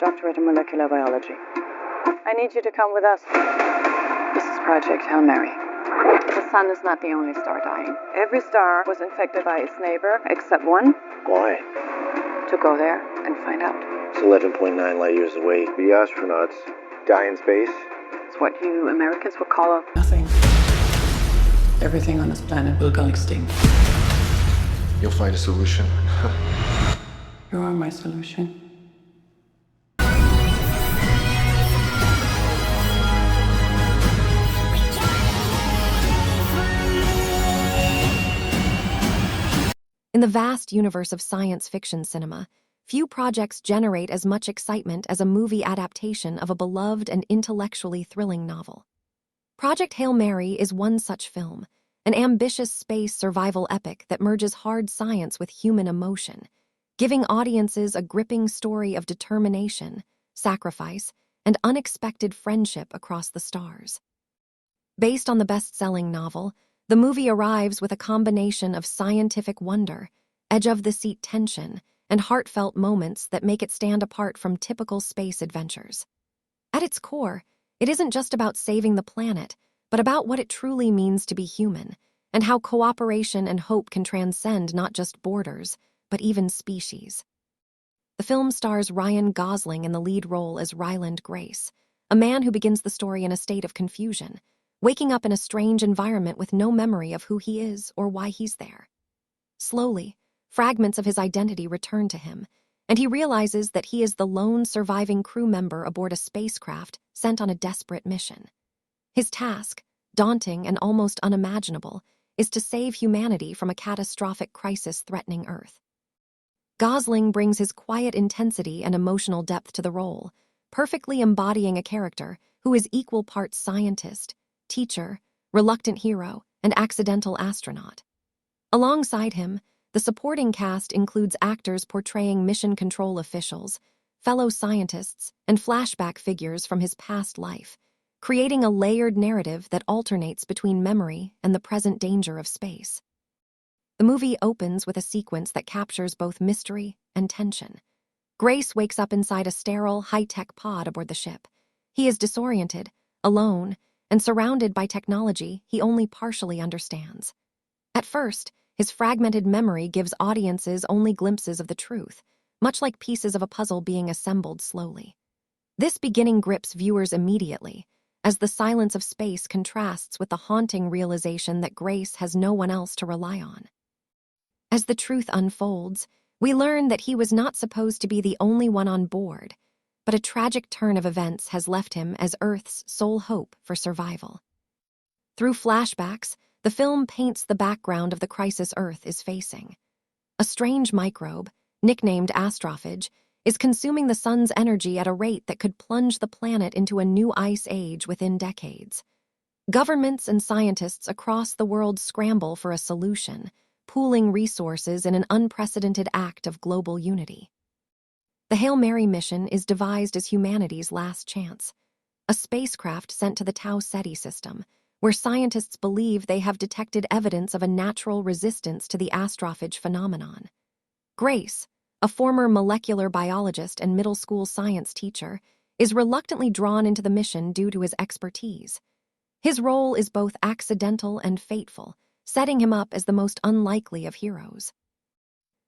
doctorate in molecular biology. I need you to come with us. This is Project Hail Mary. The sun is not the only star dying. Every star was infected by its neighbor, except one. Why? To go there and find out. It's 11.9 light years away. The astronauts die in space. It's what you Americans would call nothing. Everything on this planet will go extinct. You'll find a solution. You are my solution. In the vast universe of science fiction cinema, few projects generate as much excitement as a movie adaptation of a beloved and intellectually thrilling novel. Project Hail Mary is one such film, an ambitious space survival epic that merges hard science with human emotion, giving audiences a gripping story of determination, sacrifice, and unexpected friendship across the stars. Based on the best-selling novel, the movie arrives with a combination of scientific wonder, edge-of-the-seat tension, and heartfelt moments that make it stand apart from typical space adventures. At its core, it isn't just about saving the planet, but about what it truly means to be human, and how cooperation and hope can transcend not just borders, but even species. The film stars Ryan Gosling in the lead role as Ryland Grace, a man who begins the story in a state of confusion, waking up in a strange environment with no memory of who he is or why he's there. Slowly, fragments of his identity return to him, and he realizes that he is the lone surviving crew member aboard a spacecraft sent on a desperate mission. His task, daunting and almost unimaginable, is to save humanity from a catastrophic crisis threatening Earth. Gosling brings his quiet intensity and emotional depth to the role, perfectly embodying a character who is equal parts scientist, teacher, reluctant hero, and accidental astronaut. Alongside him, the supporting cast includes actors portraying mission control officials, fellow scientists, and flashback figures from his past life, creating a layered narrative that alternates between memory and the present danger of space. The movie opens with a sequence that captures both mystery and tension. Grace wakes up inside a sterile, high-tech pod aboard the ship. He is disoriented, alone, and surrounded by technology he only partially understands. At first, his fragmented memory gives audiences only glimpses of the truth, much like pieces of a puzzle being assembled slowly. This beginning grips viewers immediately, as the silence of space contrasts with the haunting realization that Grace has no one else to rely on. As the truth unfolds, we learn that he was not supposed to be the only one on board, but a tragic turn of events has left him as Earth's sole hope for survival. Through flashbacks, the film paints the background of the crisis Earth is facing. A strange microbe, nicknamed astrophage, is consuming the sun's energy at a rate that could plunge the planet into a new ice age within decades. Governments and scientists across the world scramble for a solution, pooling resources in an unprecedented act of global unity. The Hail Mary mission is devised as humanity's last chance, a spacecraft sent to the Tau Ceti system, where scientists believe they have detected evidence of a natural resistance to the astrophage phenomenon. Grace, a former molecular biologist and middle school science teacher, is reluctantly drawn into the mission due to his expertise. His role is both accidental and fateful, setting him up as the most unlikely of heroes.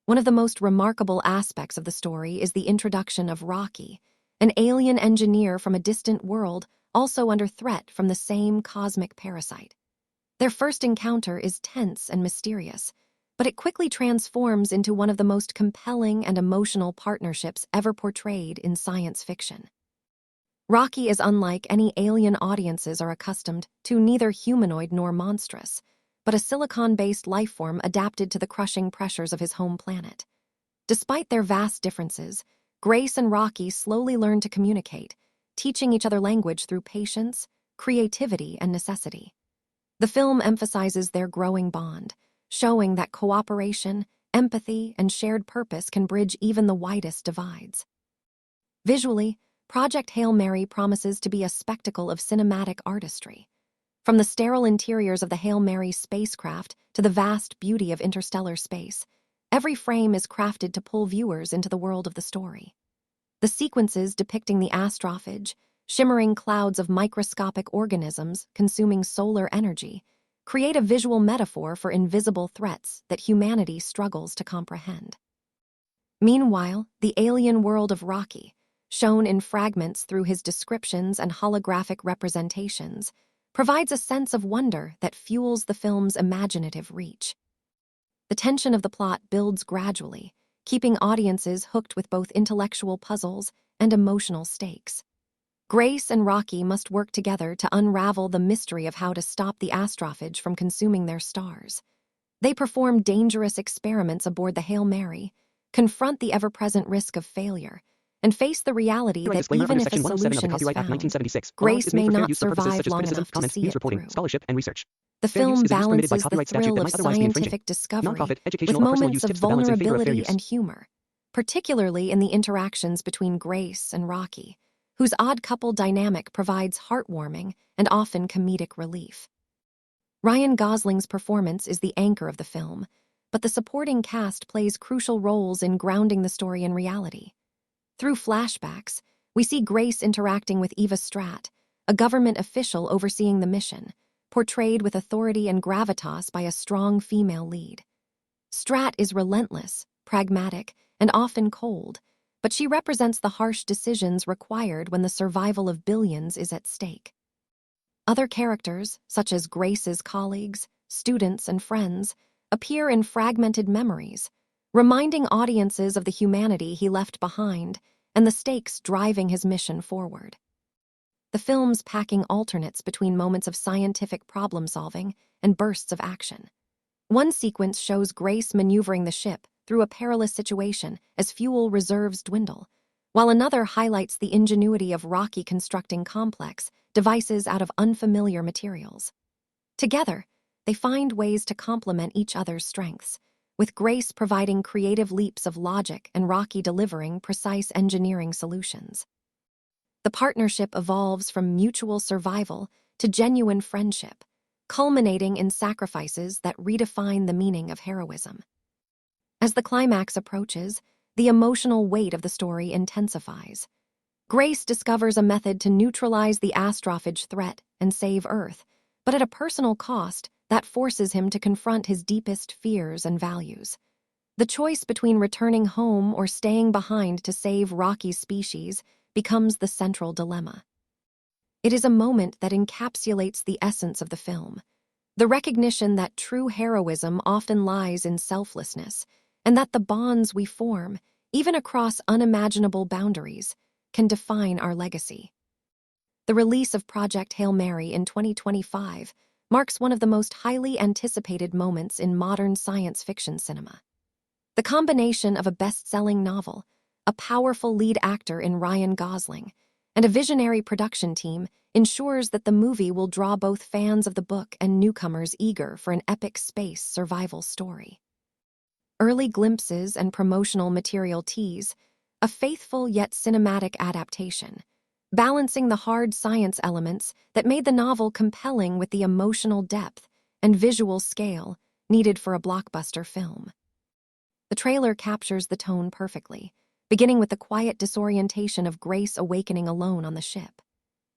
One of the most remarkable aspects of the story is the introduction of Rocky, an alien engineer from a distant world also under threat from the same cosmic parasite. Their first encounter is tense and mysterious, but it quickly transforms into one of the most compelling and emotional partnerships ever portrayed in science fiction. Rocky is unlike any alien audiences are accustomed to, neither humanoid nor monstrous, but a silicon-based lifeform adapted to the crushing pressures of his home planet. Despite their vast differences, Grace and Rocky slowly learn to communicate, teaching each other language through patience, creativity, and necessity. The film emphasizes their growing bond, showing that cooperation, empathy, and shared purpose can bridge even the widest divides. Visually, Project Hail Mary promises to be a spectacle of cinematic artistry. From the sterile interiors of the Hail Mary spacecraft to the vast beauty of interstellar space, every frame is crafted to pull viewers into the world of the story. The sequences depicting the astrophage, shimmering clouds of microscopic organisms consuming solar energy, create a visual metaphor for invisible threats that humanity struggles to comprehend. Meanwhile, the alien world of Rocky, shown in fragments through his descriptions and holographic representations, provides a sense of wonder that fuels the film's imaginative reach. The tension of the plot builds gradually, keeping audiences hooked with both intellectual puzzles and emotional stakes. Grace and Rocky must work together to unravel the mystery of how to stop the astrophage from consuming their stars. They perform dangerous experiments aboard the Hail Mary, confront the ever-present risk of failure, and face the reality that even if a solution is found, Grace may not survive long enough to see it through. Scholarship, and research. The film balances the thrill of scientific discovery with moments of vulnerability and humor, particularly in the interactions between Grace and Rocky, whose odd couple dynamic provides heartwarming and often comedic relief. Ryan Gosling's performance is the anchor of the film, but the supporting cast plays crucial roles in grounding the story in reality. Through flashbacks, we see Grace interacting with Eva Stratt, a government official overseeing the mission, portrayed with authority and gravitas by a strong female lead. Stratt is relentless, pragmatic, and often cold, but she represents the harsh decisions required when the survival of billions is at stake. Other characters, such as Grace's colleagues, students, and friends, appear in fragmented memories, reminding audiences of the humanity he left behind and the stakes driving his mission forward. The film's packing alternates between moments of scientific problem-solving and bursts of action. One sequence shows Grace maneuvering the ship through a perilous situation as fuel reserves dwindle, while another highlights the ingenuity of Rocky constructing complex devices out of unfamiliar materials. Together, they find ways to complement each other's strengths, with Grace providing creative leaps of logic and Rocky delivering precise engineering solutions. The partnership evolves from mutual survival to genuine friendship, culminating in sacrifices that redefine the meaning of heroism. As the climax approaches, the emotional weight of the story intensifies. Grace discovers a method to neutralize the astrophage threat and save Earth, but at a personal cost that forces him to confront his deepest fears and values. The choice between returning home or staying behind to save Rocky's species becomes the central dilemma. It is a moment that encapsulates the essence of the film, the recognition that true heroism often lies in selflessness, and that the bonds we form, even across unimaginable boundaries, can define our legacy. The release of Project Hail Mary in 2025 marks one of the most highly anticipated moments in modern science fiction cinema. The combination of a best-selling novel, a powerful lead actor in Ryan Gosling, and a visionary production team ensures that the movie will draw both fans of the book and newcomers eager for an epic space survival story. Early glimpses and promotional material tease a faithful yet cinematic adaptation, balancing the hard science elements that made the novel compelling with the emotional depth and visual scale needed for a blockbuster film. The trailer captures the tone perfectly, beginning with the quiet disorientation of Grace awakening alone on the ship.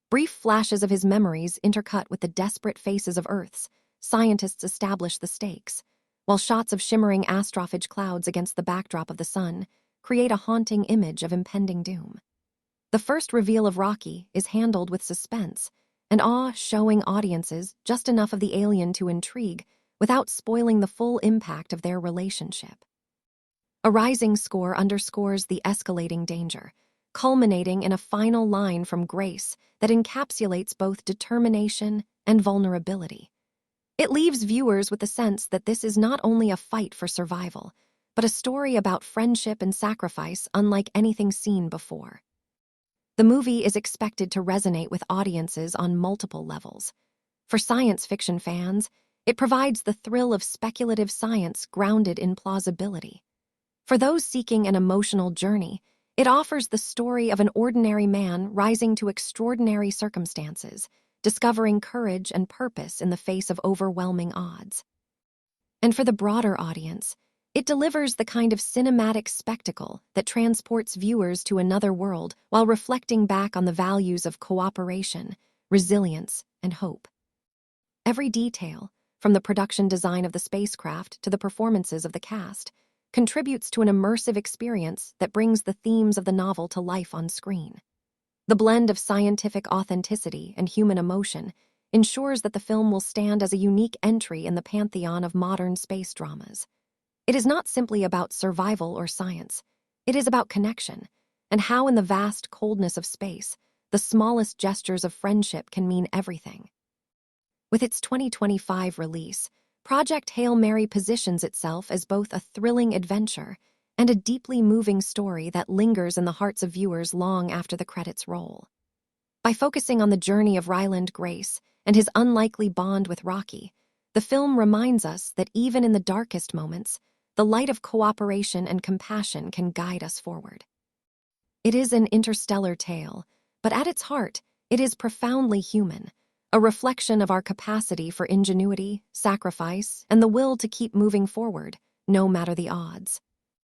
Brief flashes of his memories intercut with the desperate faces of Earth's scientists establish the stakes, while shots of shimmering astrophage clouds against the backdrop of the sun create a haunting image of impending doom. The first reveal of Rocky is handled with suspense and awe, showing audiences just enough of the alien to intrigue without spoiling the full impact of their relationship. A rising score underscores the escalating danger, culminating in a final line from Grace that encapsulates both determination and vulnerability. It leaves viewers with the sense that this is not only a fight for survival, but a story about friendship and sacrifice unlike anything seen before. The movie is expected to resonate with audiences on multiple levels. For science fiction fans, it provides the thrill of speculative science grounded in plausibility. For those seeking an emotional journey, it offers the story of an ordinary man rising to extraordinary circumstances, discovering courage and purpose in the face of overwhelming odds. And for the broader audience, It delivers the kind of cinematic spectacle that transports viewers to another world while reflecting back on the values of cooperation, resilience, and hope. Every detail, from the production design of the spacecraft to the performances of the cast, contributes to an immersive experience that brings the themes of the novel to life on screen. The blend of scientific authenticity and human emotion ensures that the film will stand as a unique entry in the pantheon of modern space dramas. It is not simply about survival or science. It is about connection, and how in the vast coldness of space, the smallest gestures of friendship can mean everything. With its 2025 release, Project Hail Mary positions itself as both a thrilling adventure and a deeply moving story that lingers in the hearts of viewers long after the credits roll. By focusing on the journey of Ryland Grace and his unlikely bond with Rocky, the film reminds us that even in the darkest moments, the light of cooperation and compassion can guide us forward. It is an interstellar tale, but at its heart, it is profoundly human, a reflection of our capacity for ingenuity, sacrifice, and the will to keep moving forward, no matter the odds.